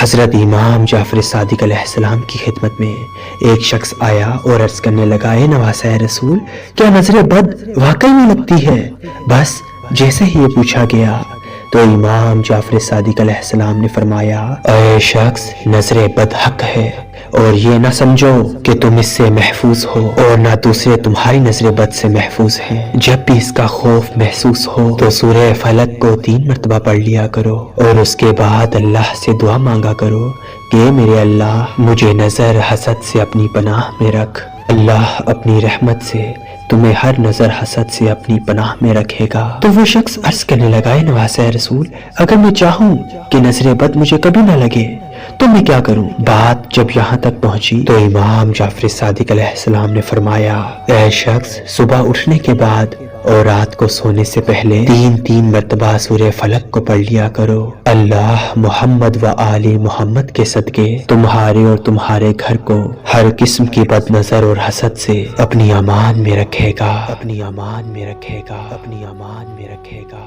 حضرت امام جعفر صادق علیہ السلام کی خدمت میں ایک شخص آیا اور عرض کرنے لگا، اے نواسۂ رسول، کیا نظر بد واقعی میں لگتی ہے؟ بس جیسے ہی یہ پوچھا گیا تو امام جعفر صادق علیہ السلام نے فرمایا، اے شخص، نظر بد حق ہے، اور یہ نہ سمجھو کہ تم اس سے محفوظ ہو اور نہ دوسرے تمہاری نظر بد سے محفوظ ہیں۔ جب بھی اس کا خوف محسوس ہو تو سورہ فلق کو 3 مرتبہ پڑھ لیا کرو اور اس کے بعد اللہ سے دعا مانگا کرو کہ میرے اللہ، مجھے نظر حسد سے اپنی پناہ میں رکھ۔ اللہ اپنی رحمت سے تمہیں ہر نظر حسد سے اپنی پناہ میں رکھے گا۔ تو وہ شخص عرض کرنے لگا، اے نواسۂ رسول، اگر میں چاہوں کہ نظر بد مجھے کبھی نہ لگے تو میں کیا کروں؟ بات جب یہاں تک پہنچی تو امام جعفر صادق علیہ السلام نے فرمایا، اے شخص، صبح اٹھنے کے بعد اور رات کو سونے سے پہلے 3 مرتبہ سورہ فلق کو پڑھ لیا کرو۔ اللہ محمد و آل محمد کے صدقے تمہارے اور تمہارے گھر کو ہر قسم کی بد نظر اور حسد سے اپنی امان میں رکھے گا، اپنی امان میں رکھے گا، اپنی امان میں رکھے گا۔